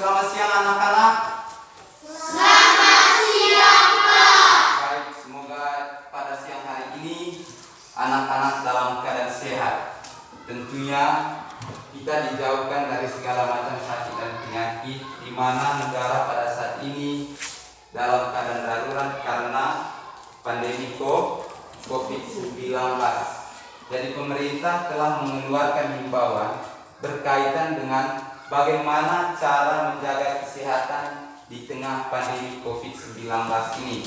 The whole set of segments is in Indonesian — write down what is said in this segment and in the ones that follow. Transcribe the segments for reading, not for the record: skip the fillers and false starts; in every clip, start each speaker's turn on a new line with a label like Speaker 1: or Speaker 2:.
Speaker 1: Selamat siang anak-anak.
Speaker 2: Selamat siang, Pak.
Speaker 1: Baik, semoga pada siang hari ini anak-anak dalam keadaan sehat. Tentunya kita dijauhkan dari segala macam sakit dan penyakit, di mana negara pada saat ini dalam keadaan darurat karena pandemi COVID-19. Jadi pemerintah telah mengeluarkan himbauan berkaitan dengan bagaimana cara menjaga kesehatan di tengah pandemi COVID-19 ini.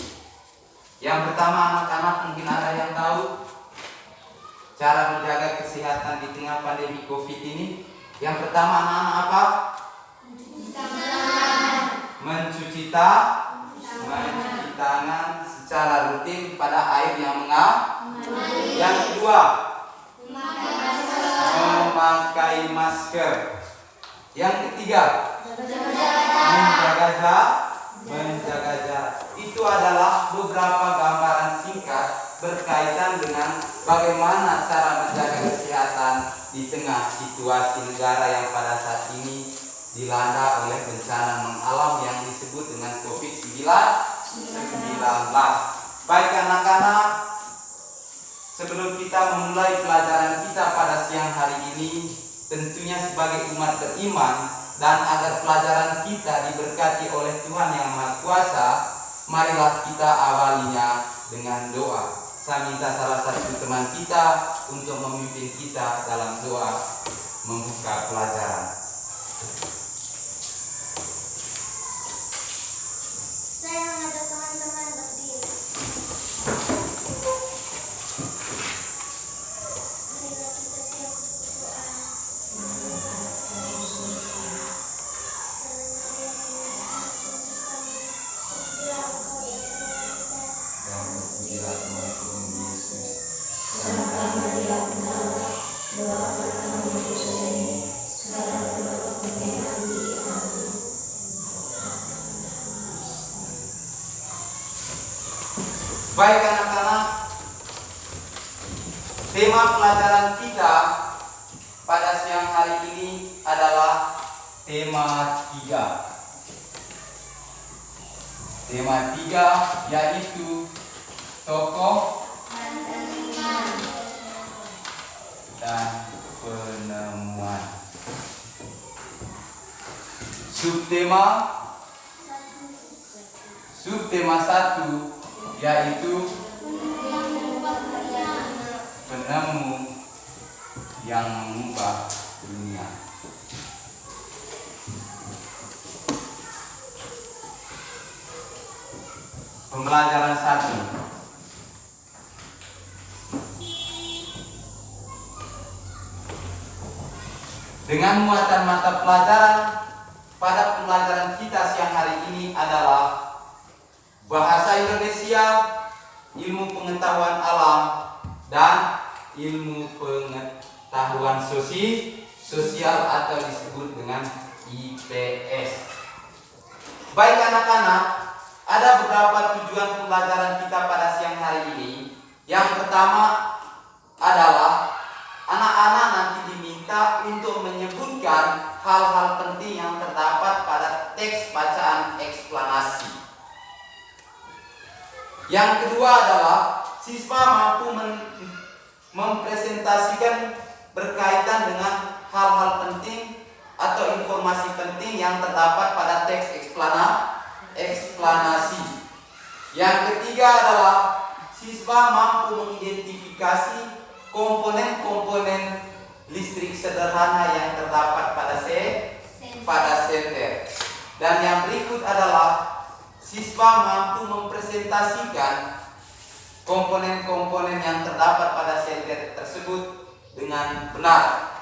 Speaker 1: Yang pertama, anak-anak mungkin ada yang tahu cara menjaga kesehatan di tengah pandemi COVID ini. Yang pertama, anak-anak apa? Mencuci tangan secara rutin pada air yang mengalir. Yang kedua, memakai masker. Yang ketiga, menjaga jarak. Itu adalah beberapa gambaran singkat berkaitan dengan bagaimana cara menjaga kesehatan di tengah situasi negara yang pada saat ini dilanda oleh bencana non-alam yang disebut dengan COVID-19. Baik anak-anak, sebelum kita memulai pelajaran kita pada siang hari ini, tentunya sebagai umat beriman dan agar pelajaran kita diberkati oleh Tuhan Yang Maha Kuasa, marilah kita awalinya dengan doa. Saya minta salah satu teman kita untuk memimpin kita dalam doa membuka pelajaran.
Speaker 2: Saya mengajak teman-teman berdiri. Marilah kita siap untuk berdoa.
Speaker 1: Baik anak-anak, tema pelajaran kita pada siang hari ini adalah tema 3. Tema 3 yaitu tokoh dan penemuan. Subtema 1 yaitu penemu yang mengubah dunia. Pembelajaran 1. Dengan muatan mata pelajaran pada pembelajaran kita siang hari ini adalah bahasa Indonesia, ilmu pengetahuan alam, dan ilmu pengetahuan sosial atau disebut dengan IPS. Baik anak-anak, ada beberapa tujuan pembelajaran kita pada siang hari ini. Yang pertama adalah anak-anak nanti diminta untuk menyebutkan hal-hal penting yang terdapat pada teks bacaan eksplanasi. Yang kedua adalah siswa mampu mempresentasikan berkaitan dengan hal-hal penting atau informasi penting yang terdapat pada teks eksplanasi. Yang ketiga adalah siswa mampu mengidentifikasi komponen-komponen listrik sederhana yang terdapat pada senter. Dan yang berikut adalah siswa mampu mempresentasikan komponen-komponen yang terdapat pada senter tersebut dengan benar.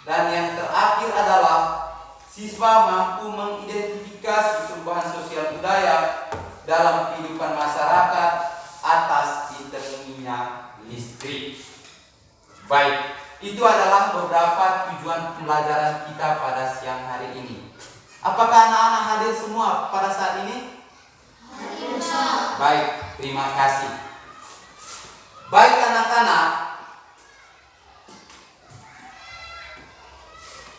Speaker 1: Dan yang terakhir adalah siswa mampu mengidentifikasi perubahan sosial budaya dalam kehidupan masyarakat atas ditemuinya listrik. Baik, itu adalah beberapa tujuan pembelajaran kita pada siang hari ini. Apakah anak-anak hadir semua pada saat ini? Baik, terima kasih. Baik anak-anak,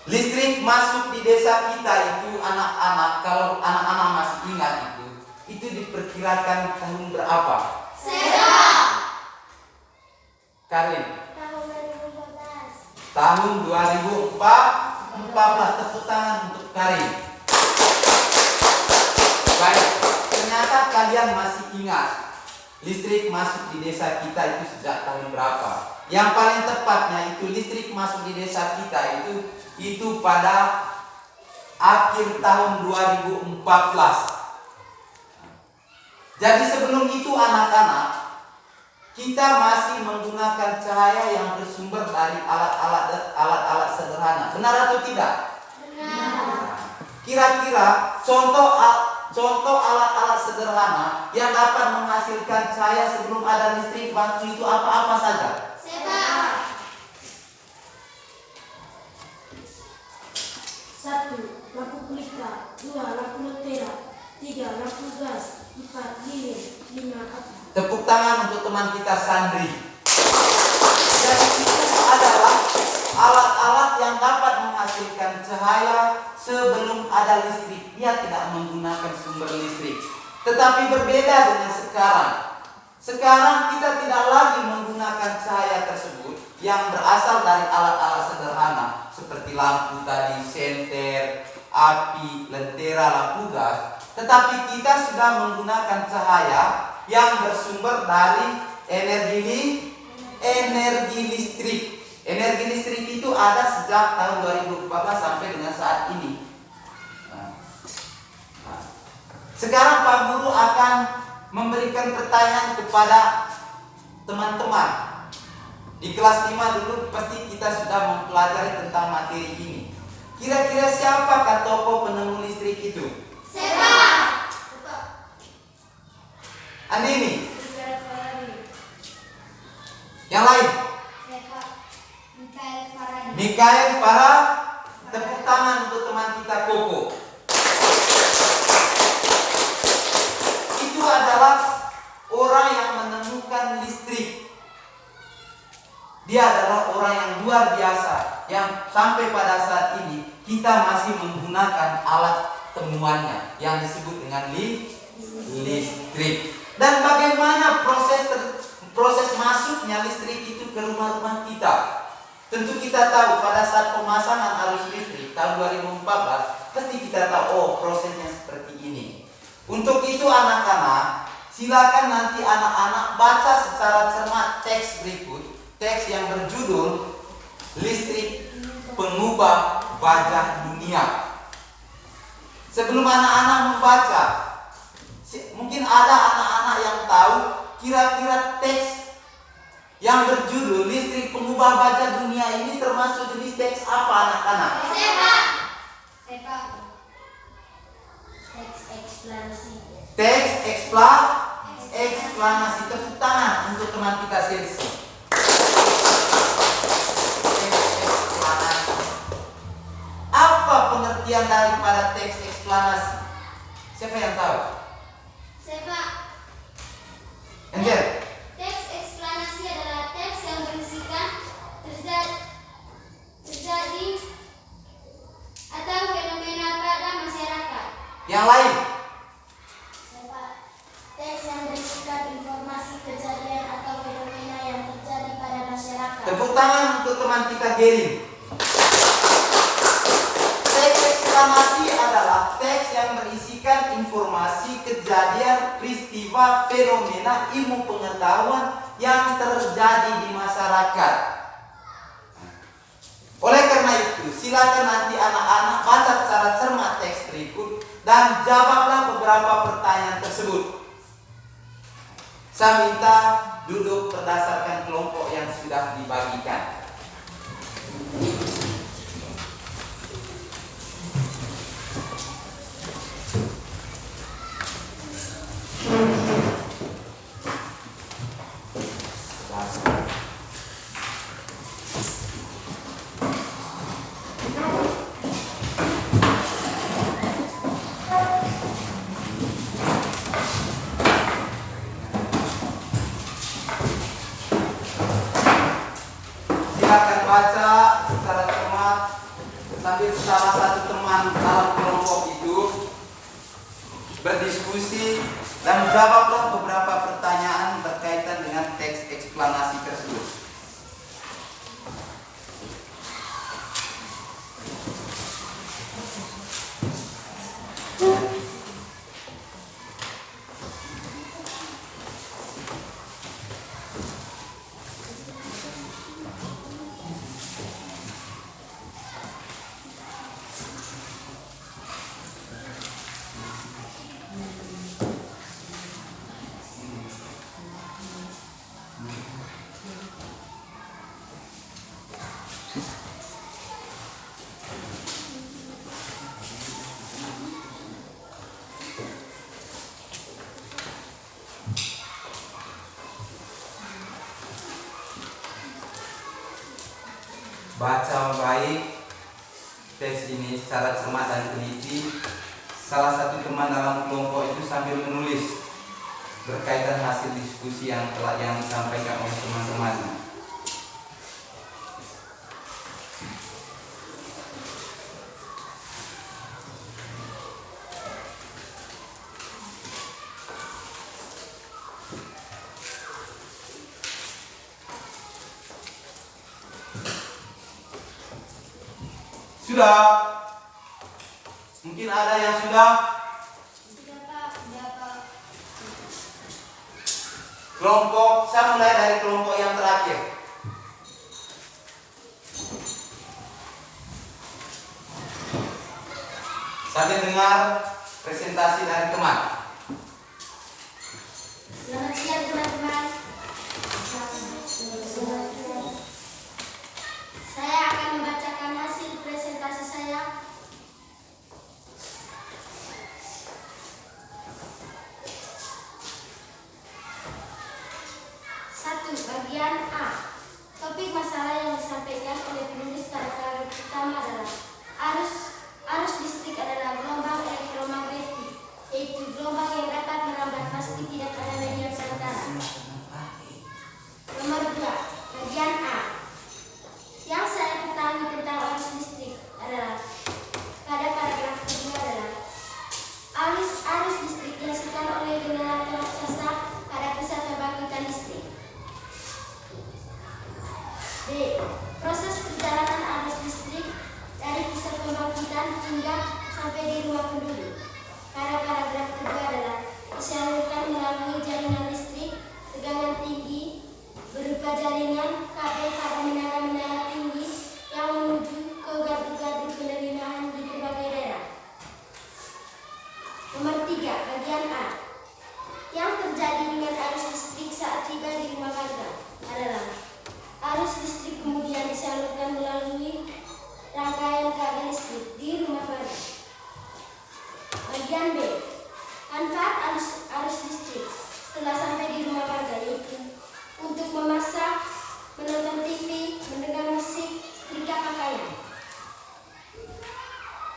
Speaker 1: listrik masuk di desa kita itu anak-anak, kalau anak-anak masih ingat itu diperkirakan tahun berapa? Karin?
Speaker 2: Tahun 2014.
Speaker 1: Tahun 2014. Tepuk tangan untuk Karin. Baik, ternyata kalian masih ingat listrik masuk di desa kita itu sejak tahun berapa? Yang paling tepatnya itu listrik masuk di desa kita itu pada akhir tahun 2014. Jadi sebelum itu anak-anak, kita masih menggunakan cahaya yang bersumber dari alat-alat sederhana. Benar atau tidak?
Speaker 2: Benar.
Speaker 1: Kira-kira contoh alat-alat sederhana yang dapat menghasilkan cahaya sebelum ada listrik batu itu apa-apa saja?
Speaker 2: Sepak.
Speaker 3: 1. Lampu pelita. 2. Lampu lentera. 3. Lampu gas. 4. Lilin. 5. api.
Speaker 1: Tepuk tangan untuk teman kita Sandri. Jadi itu adalah alat-alat yang dapat menghasilkan cahaya sebelum ada listrik. Dia tidak menggunakan sumber listrik. Tetapi berbeda dengan sekarang. Sekarang kita tidak lagi menggunakan cahaya tersebut yang berasal dari alat-alat sederhana seperti lampu tadi, senter, api, lentera, lampu gas. Tetapi kita sudah menggunakan cahaya yang bersumber dari energi listrik. Energi listrik itu ada sejak tahun 2014 sampai dengan saat ini. Sekarang Pak Guru akan memberikan pertanyaan kepada teman-teman. Di kelas 5 dulu pasti kita sudah mempelajari tentang materi ini. Kira-kira siapakah tokoh penemu listrik itu?
Speaker 2: Sepak.
Speaker 1: Andini. Yang lain?
Speaker 2: Sepak. Mikael Faradi.
Speaker 1: Mikael Farad. Tepuk tangan untuk teman kita Koko. Itu adalah orang yang menemukan listrik. Dia adalah orang yang luar biasa, yang sampai pada saat ini kita masih menggunakan alat temuannya yang disebut dengan listrik. Dan bagaimana proses masuknya listrik itu ke rumah-rumah kita? Tentu kita tahu pada saat pemasangan arus listrik tahun 2014 pasti kita tahu, oh prosesnya seperti ini. Untuk itu anak-anak, silakan nanti anak-anak baca secara cermat teks berikut. Teks yang berjudul Listrik Pengubah Wajah Dunia. Sebelum anak-anak membaca, mungkin ada anak-anak yang tahu kira-kira teks yang berjudul Listrik Pengubah Wajah Dunia ini termasuk jenis teks apa anak-anak?
Speaker 2: Sepak. Sepak. Teks eksplanasi.
Speaker 1: Teks eksplanasi. Tepuk tangan untuk teman kita Selsi. Apa pengertian daripada teks eksplanasi? Siapa yang tahu?
Speaker 2: Sepak.
Speaker 1: Angel?
Speaker 2: Teks eksplanasi adalah teks yang berisikan terjadi atau fenomena pada masyarakat.
Speaker 1: Yang lain?
Speaker 2: Sepak. Teks yang berisikan informasi kejadian atau fenomena yang terjadi pada masyarakat.
Speaker 1: Tepuk tangan untuk teman kita Gerin. Teks eksplanasi adalah teks yang berisikan informasi, kejadian, peristiwa, fenomena, ilmu pengetahuan yang terjadi di masyarakat. Oleh karena itu, silakan nanti anak-anak baca secara cermat teks berikut dan jawablah beberapa pertanyaan tersebut. Saya minta duduk berdasarkan kelompok yang sudah dibagikan. Silakan baca secara Baca baik teks ini secara cermat dan teliti. Salah satu teman dalam kelompok itu sambil menulis berkaitan hasil diskusi yang disampaikan oleh teman-temannya. Sudah? Mungkin ada yang sudah?
Speaker 2: Sudah Pak, sudah Pak.
Speaker 1: Kelompok, saya mulai dari kelompok yang terakhir. Sambil dengar presentasi dari teman.
Speaker 2: Selamat siang teman-teman. Saya akan membacakan hasil presentasi saya. Satu, bagian A. Topik masalah yang disampaikan oleh penulis pada paragraf pertama adalah arus listrik adalah gelombang elektromagnetik, yaitu gelombang yang dapat merambat meski tidak ada media perantara. Nomor 2, bagian A. Yang saya ketahui tentang arus listrik adalah pada paragraf kedua adalah arus listrik dihasilkan oleh generator raksasa pada pusat pembangkitan listrik. B. Proses perjalanan arus listrik dari pusat pembangkitan hingga sampai di rumah penduduk. Pada paragraf kedua adalah disalurkan melalui jaringan listrik tegangan tinggi berupa jaringan kabel pada menara-menara tinggi yang menuju ke gardu-gardu penerimaan di berbagai daerah. Nomor 3, bagian A. Yang terjadi dengan arus listrik saat tiba di rumah warga adalah arus listrik kemudian disalurkan melalui rangkaian kabel listrik di rumah warga. Bagian B. Manfaat arus listrik setelah sampai di rumah warga yaitu untuk memasak, menonton TV, mendengar musik, setrika pakaian.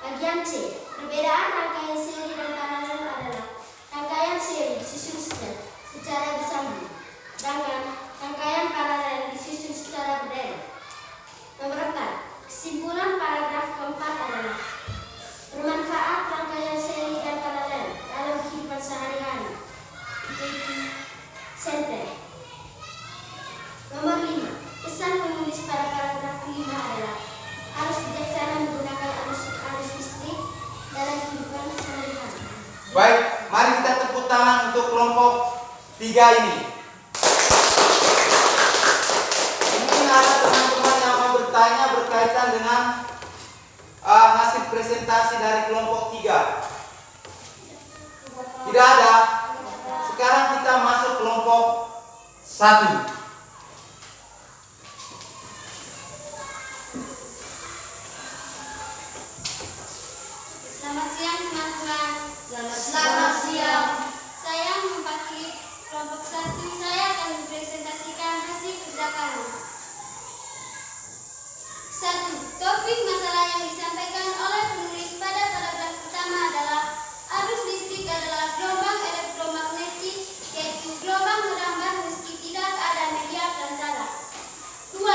Speaker 2: Bagian C. Perbedaan rangkaian seri dan paralel adalah rangkaian seri disusun secara bersambung, sedangkan rangkaian paralel disusun secara berderet. Nomor 4. Kesimpulan paragraf keempat adalah bermanfaat rangkaian seri dan paralel dalam kehidupan sehari-hari, yaitu sentral. Nomor 5. Pesan penulis pada paragraf kelima adalah harus bijaksana menggunakan arus listrik dalam kehidupan sehari-hari.
Speaker 1: Baik, mari kita tepuk tangan untuk kelompok 3 ini. Mungkin ada teman-teman yang mau bertanya berkaitan dengan hasil presentasi dari kelompok 3. Tidak ada. Sekarang kita masuk kelompok 1.
Speaker 2: Selamat siang teman-teman. Selamat siang. Saya mewakili kelompok 1. Saya akan mempresentasikan hasil kerja kami. 1. Topik masalah yang disampaikan oleh penulis pada paragraf pertama adalah arus listrik adalah gelombang elektromagnetik, yaitu gelombang merambat meski tidak ada media perantara. 2.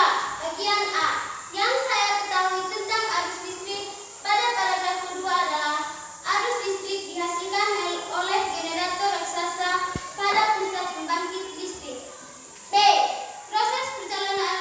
Speaker 2: Bagian A. Yang saya ketahui tentang arus listrik pada paragraf kedua adalah arus listrik dihasilkan oleh generator raksasa pada pusat pembangkit listrik. B. Proses perjalanan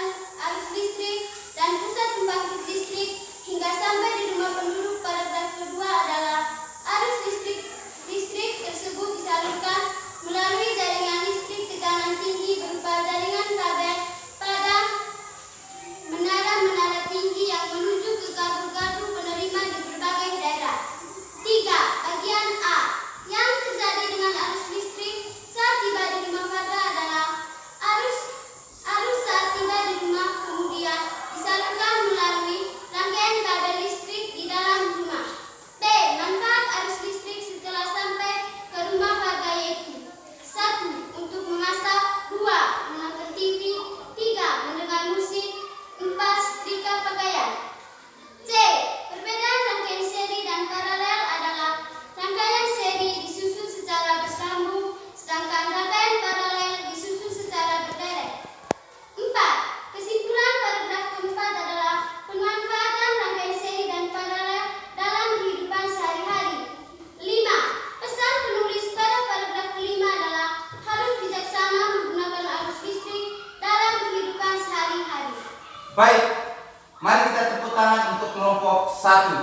Speaker 1: Mari kita tepuk tangan untuk kelompok 1.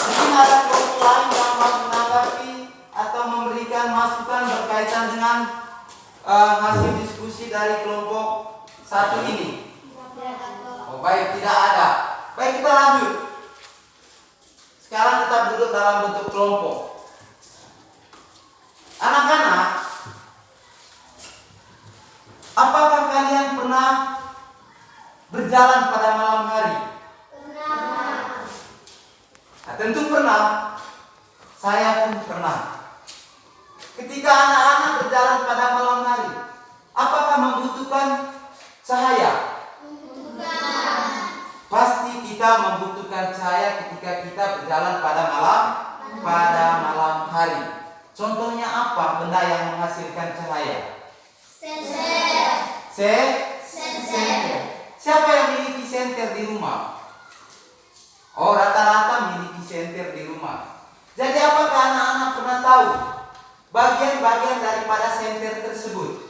Speaker 1: Mungkin ada kelompok lain yang mau menanggapi atau memberikan masukan berkaitan dengan hasil diskusi dari kelompok 1 ini. Oh, baik, tidak ada. Baik, kita lanjut. Sekarang kita duduk dalam bentuk kelompok. Anak-anak, apakah kalian pernah berjalan pada malam hari?
Speaker 2: Pernah.
Speaker 1: Nah, tentu pernah. Saya pun pernah. Ketika anak-anak berjalan pada malam hari, apakah membutuhkan cahaya?
Speaker 2: Membutuhkan.
Speaker 1: Pasti kita membutuhkan cahaya ketika kita berjalan pada malam hari. Contohnya apa benda yang menghasilkan cahaya?
Speaker 2: Senter.
Speaker 1: Senter. Siapa yang miliki senter di rumah? Oh, rata-rata miliki senter di rumah. Jadi apakah anak-anak pernah tahu bagian-bagian daripada senter tersebut?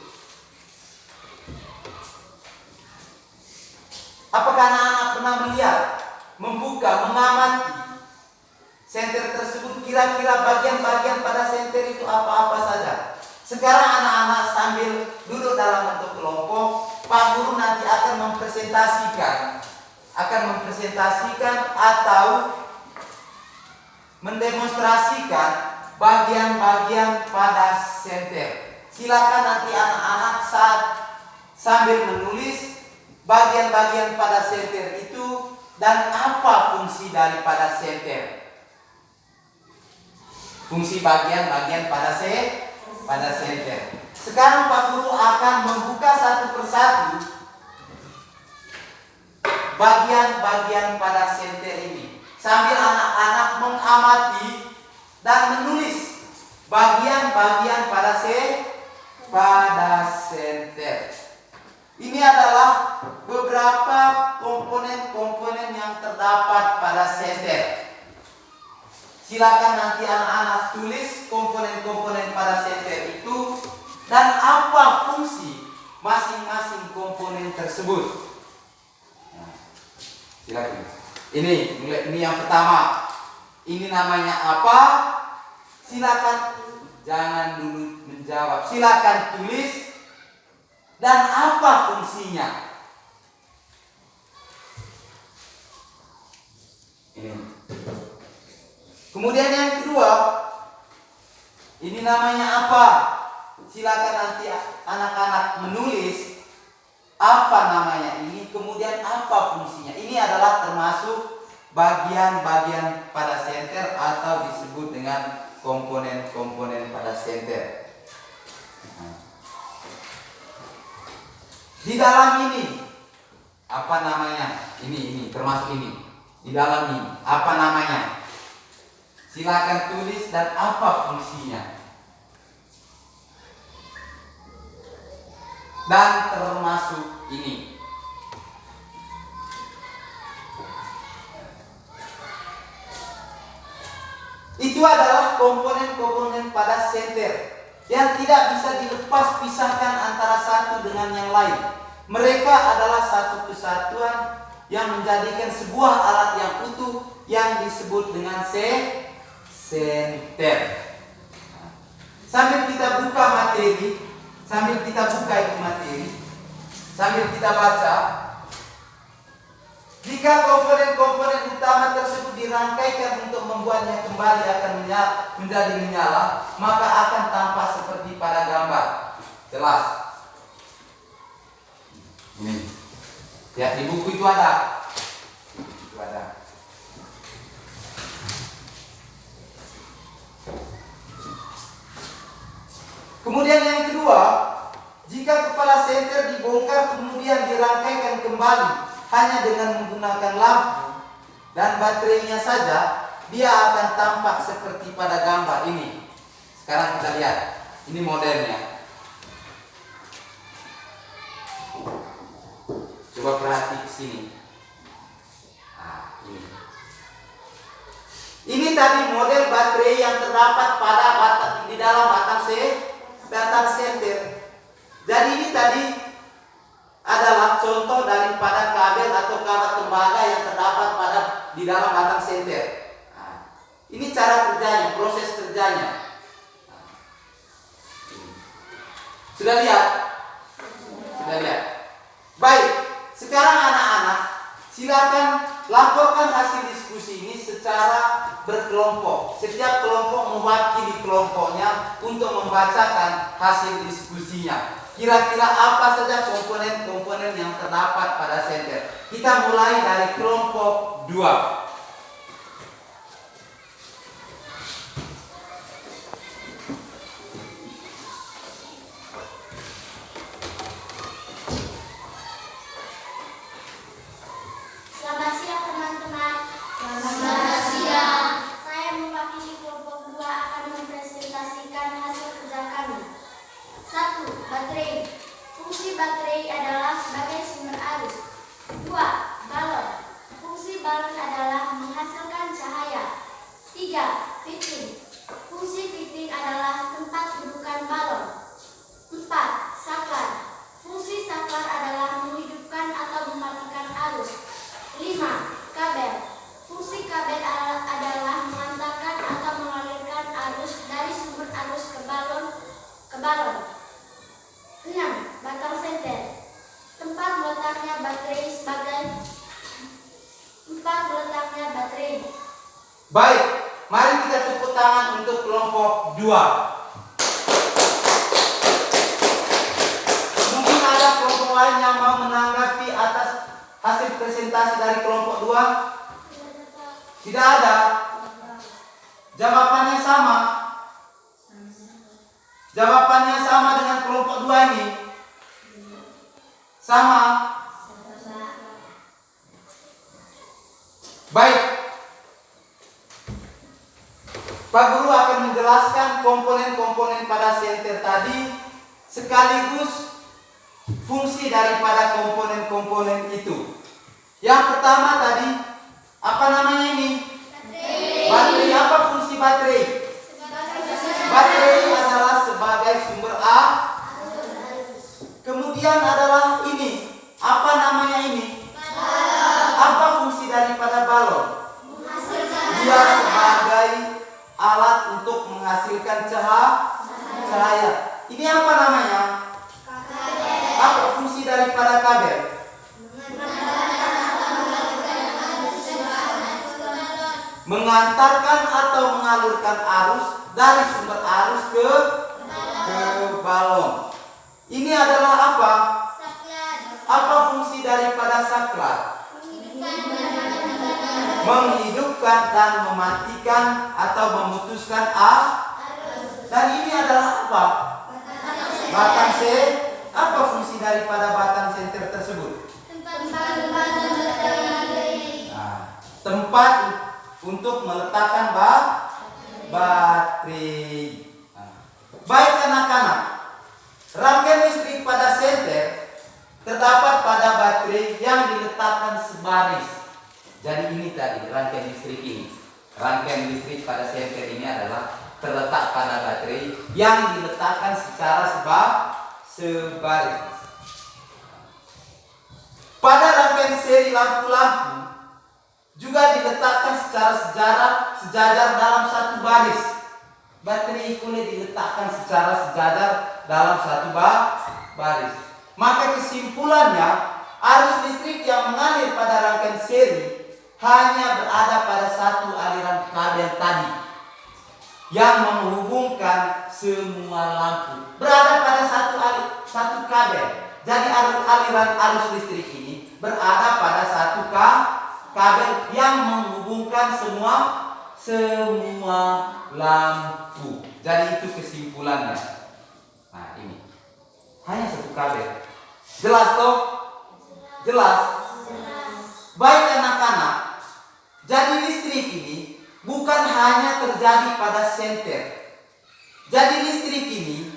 Speaker 1: Apakah anak-anak pernah melihat, membuka, mengamati senter tersebut, kira-kira bagian-bagian pada senter itu apa-apa saja? Sekarang anak-anak sambil duduk dalam bentuk kelompok, Pak Guru nanti akan mempresentasikan atau mendemonstrasikan bagian-bagian pada senter. Silakan nanti anak-anak saat sambil menulis bagian-bagian pada senter itu dan apa fungsi daripada senter. Fungsi bagian-bagian pada senter. Sekarang Pak Guru akan membuka satu persatu bagian-bagian pada senter ini sambil anak-anak mengamati dan menulis bagian-bagian pada senter. Ini adalah beberapa komponen-komponen yang terdapat pada senter. Silakan nanti anak-anak tulis komponen-komponen pada senter itu dan apa fungsi masing-masing komponen tersebut. Nah, silakan. Ini yang pertama. Ini namanya apa? Silakan jangan dulu menjawab. Silakan tulis dan apa fungsinya. Ini. Kemudian yang kedua, ini namanya apa? Silakan nanti anak-anak menulis apa namanya ini, kemudian apa fungsinya. Ini adalah termasuk bagian-bagian pada senter atau disebut dengan komponen-komponen pada senter. Di dalam ini apa namanya? Ini termasuk ini. Di dalam ini apa namanya? Silakan tulis dan apa fungsinya. Dan termasuk ini. Itu adalah komponen-komponen pada senter yang tidak bisa dilepas pisahkan antara satu dengan yang lain. Mereka adalah satu kesatuan yang menjadikan sebuah alat yang utuh yang disebut dengan senter. Sambil kita buka materi, sambil kita baca, jika komponen-komponen utama tersebut dirangkaikan untuk membuatnya kembali akan menjadi menyala, maka akan tampak seperti pada gambar. Jelas? Ini. Ya, di buku itu ada. Itu ada. Kemudian yang kedua, jika kepala senter dibongkar kemudian dirangkaikan kembali hanya dengan menggunakan lampu dan baterainya saja, dia akan tampak seperti pada gambar ini. Sekarang kita lihat, ini modelnya. Coba perhati ke sini. Nah, ini. Ini tadi model baterai yang terdapat pada di dalam batang senter. Jadi ini tadi adalah contoh daripada atau kawat tembaga yang terdapat di dalam batang senter. Nah, ini cara kerjanya, proses kerjanya. Sudah lihat? Sudah lihat? Baik, sekarang anak-anak silakan laporkan hasil diskusi ini secara berkelompok. Setiap kelompok mewakili kelompoknya untuk membacakan hasil diskusinya. Kira-kira apa saja komponen-komponen yang terdapat pada senter? Kita mulai dari kelompok 2.
Speaker 2: Selamat siang teman-teman. Selamat siang. Saya mewakili kelompok 2 akan mempresentasikan hasil kerja kami. 1. Baterai. Fungsi baterai adalah sebagai sumber arus. 2. Balon. Fungsi balon adalah menghasilkan cahaya. 3. Fitting. Fungsi fitting adalah tempat dudukan balon. 4. Saklar. Fungsi saklar adalah menghidupkan atau mematikan arus. 5. Kabel. Fungsi kabel adalah mengantarkan atau mengalirkan arus dari sumber arus ke balon. 6. Batang senter. Tempat meletaknya baterai.
Speaker 1: Baik, mari kita tepuk tangan untuk kelompok 2. Mungkin ada kelompok lain yang mau menanggapi atas hasil presentasi dari kelompok 2? Tidak ada. Jawabannya sama. Jawabannya sama dengan kelompok 2 ini. Sama. Baik. Pak Guru akan menjelaskan komponen-komponen pada senter tadi sekaligus fungsi daripada komponen-komponen itu. Yang pertama tadi, apa namanya ini? Baterai. Apa fungsi baterai? Baterai adalah sebagai sumber Kemudian adalah ini. Apa namanya ini? Apa fungsi daripada balon? Dia sebagai alat untuk menghasilkan cahaya. Ini apa namanya? Apa fungsi daripada kabel? Mengantarkan atau mengalirkan arus dari sumber arus ke balon. Ini adalah apa? Apa fungsi daripada saklar? Menghidupkan dan mematikan atau memutuskan Dan ini adalah apa? Batang senter. Apa fungsi daripada batang senter tersebut? Tempat untuk meletakkan baterai. Baik anak-anak, rangkaian listrik pada senter terdapat pada baterai yang diletakkan sebaris. Jadi ini tadi rangkaian listrik ini. Rangkaian listrik pada senter ini adalah terletak pada baterai yang diletakkan secara sebaris. Pada rangkaian seri lampu-lampu juga diletakkan secara sejajar dalam satu baris. Baterai kulit diletakkan secara sejajar dalam satu baris. Maka kesimpulannya, arus listrik yang mengalir pada rangkaian seri hanya berada pada satu aliran kabel tadi yang menghubungkan semua lampu. Berada pada satu kabel. Jadi aliran arus listrik ini berada pada satu kabel yang menghubungkan semua lampu. Jadi itu kesimpulannya. Nah ini hanya satu kabel. Jelas toh? Jelas. Baik anak-anak. Jadi listrik ini bukan hanya terjadi pada senter. Jadi listrik ini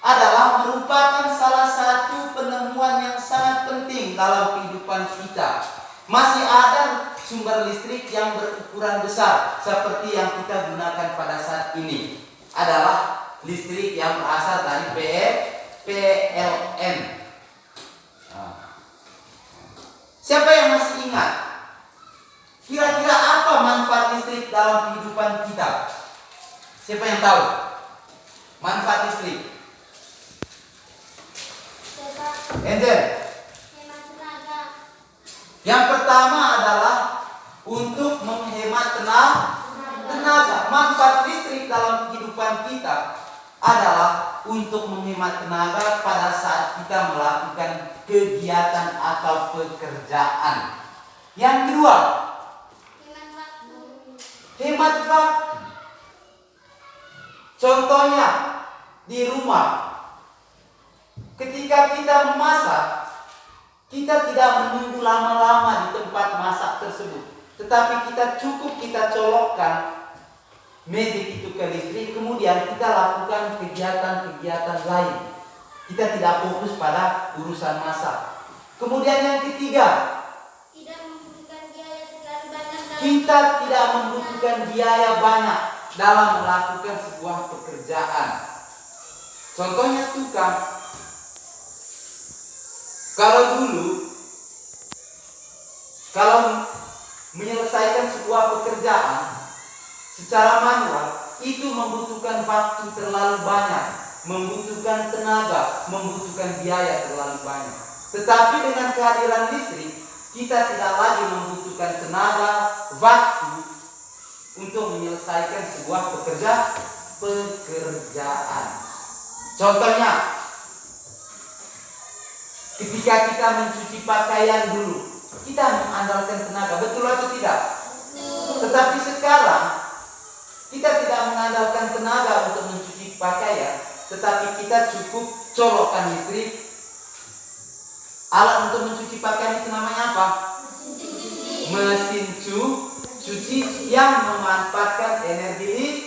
Speaker 1: adalah merupakan salah satu penemuan yang sangat penting dalam kehidupan kita. Masih ada sumber listrik yang berukuran besar seperti yang kita gunakan pada saat ini. Adalah listrik yang berasal dari PLN. Siapa yang masih ingat? Kira-kira apa manfaat listrik dalam kehidupan kita? Siapa yang tahu? Manfaat listrik. Enter.
Speaker 2: Hemat tenaga.
Speaker 1: Yang pertama adalah untuk menghemat tenaga. Manfaat listrik dalam kehidupan kita adalah untuk menghemat tenaga pada saat kita melakukan kegiatan atau pekerjaan. Yang kedua,
Speaker 2: Hemat waktu.
Speaker 1: hemat waktu. Contohnya di rumah, ketika kita memasak, kita tidak menunggu lama-lama di tempat masak tersebut, tetapi kita colokkan magic itu ke listrik, kemudian kita lakukan kegiatan-kegiatan lain. Kita tidak fokus pada urusan masak. Kemudian yang ketiga,
Speaker 2: Tidak membutuhkan biaya terlalu banyak dalam
Speaker 1: kita tidak membutuhkan biaya banyak dalam melakukan sebuah pekerjaan. Contohnya tukang. Kalau menyelesaikan sebuah pekerjaan secara manual, itu membutuhkan waktu terlalu banyak, membutuhkan tenaga, membutuhkan biaya terlalu banyak. Tetapi dengan kehadiran listrik, kita tidak lagi membutuhkan tenaga, waktu untuk menyelesaikan sebuah pekerjaan. Contohnya, ketika kita mencuci pakaian dulu, kita mengandalkan tenaga, betul atau tidak? Tetapi sekarang kita tidak mengandalkan tenaga untuk mencuci pakaian, tetapi kita cukup colokkan listrik. Alat untuk mencuci pakaian itu namanya apa? Mesin cuci yang memanfaatkan energi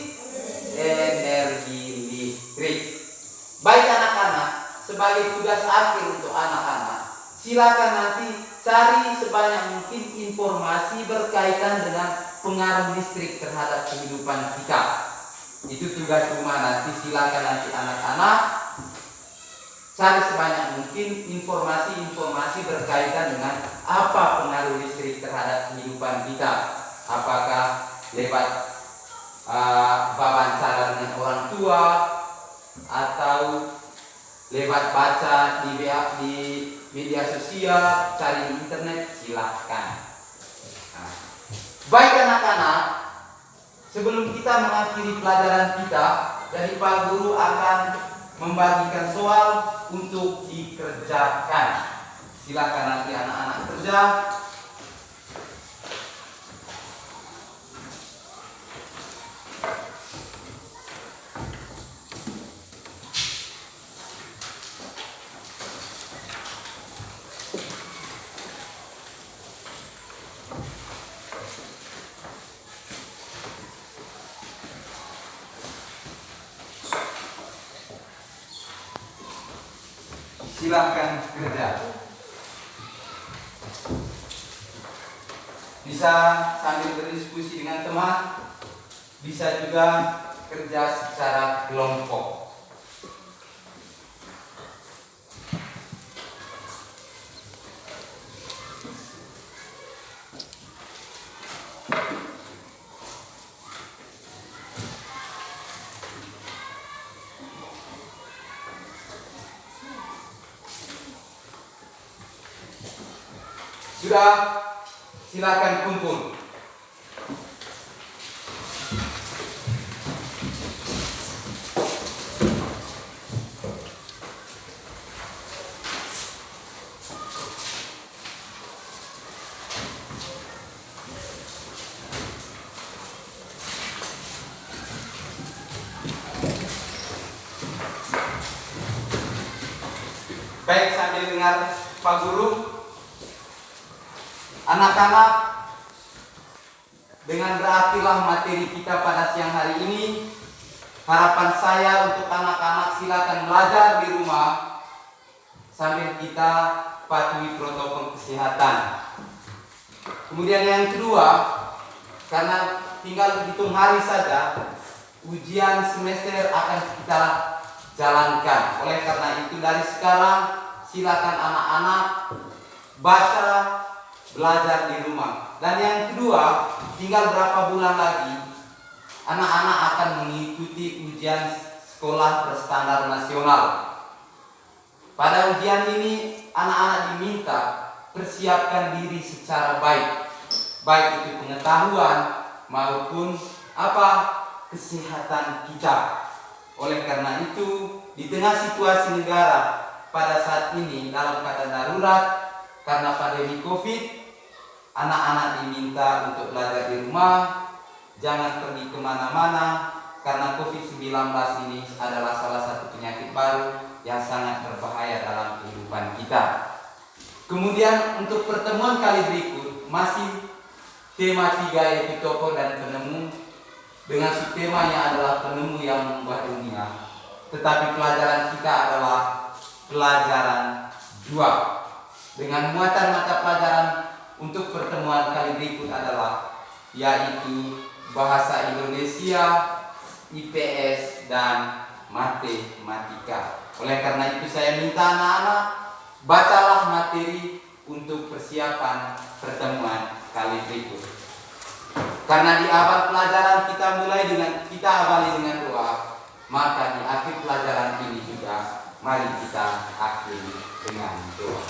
Speaker 1: listrik. Baik anak-anak, sebagai tugas akhir untuk anak-anak, silakan nanti cari sebanyak mungkin informasi berkaitan dengan pengaruh listrik terhadap kehidupan kita. Itu tugas rumah nanti, silakan nanti anak-anak cari sebanyak mungkin informasi berkaitan dengan apa pengaruh listrik terhadap kehidupan kita. Apakah lewat wawancara dengan orang tua, atau lewat baca di media sosial, cari di internet, silahkan. Nah, baik anak-anak, sebelum kita mengakhiri pelajaran kita, jadi Pak Guru akan membagikan soal untuk dikerjakan. Silakan nanti anak-anak kerja. Silahkan kerja. Bisa sambil berdiskusi dengan teman, bisa juga kerja secara kelompok. Sudah, silakan kumpul. Baik, sambil dengar Pak Guru. Anak-anak, dengan berakhirlah materi kita pada siang hari ini. Harapan saya untuk anak-anak, silakan belajar di rumah sambil kita patuhi protokol kesehatan. Kemudian yang kedua, karena tinggal hitung hari saja, ujian semester akan kita jalankan. Oleh karena itu dari sekarang silakan anak-anak baca belajar di rumah. Dan yang kedua, tinggal berapa bulan lagi anak-anak akan mengikuti ujian sekolah berstandar nasional. Pada ujian ini anak-anak diminta persiapkan diri secara baik, baik itu pengetahuan maupun kesehatan kita. Oleh karena itu, di tengah situasi negara pada saat ini dalam keadaan darurat karena pandemi COVID, anak-anak diminta untuk belajar di rumah, jangan pergi kemana-mana karena COVID-19 ini adalah salah satu penyakit baru yang sangat berbahaya dalam kehidupan kita. Kemudian untuk pertemuan kali berikut masih tema 3 yaitu tokoh dan penemu, dengan subtemanya adalah penemu yang mengubah dunia. Tetapi pelajaran kita adalah pelajaran 2 dengan muatan mata pelajaran untuk pertemuan kali berikut adalah yaitu bahasa Indonesia, IPS dan matematika. Oleh karena itu saya minta anak-anak bacalah materi untuk persiapan pertemuan kali berikut. Karena di awal pelajaran kita awali dengan doa, maka di akhir pelajaran ini juga mari kita akhiri dengan doa.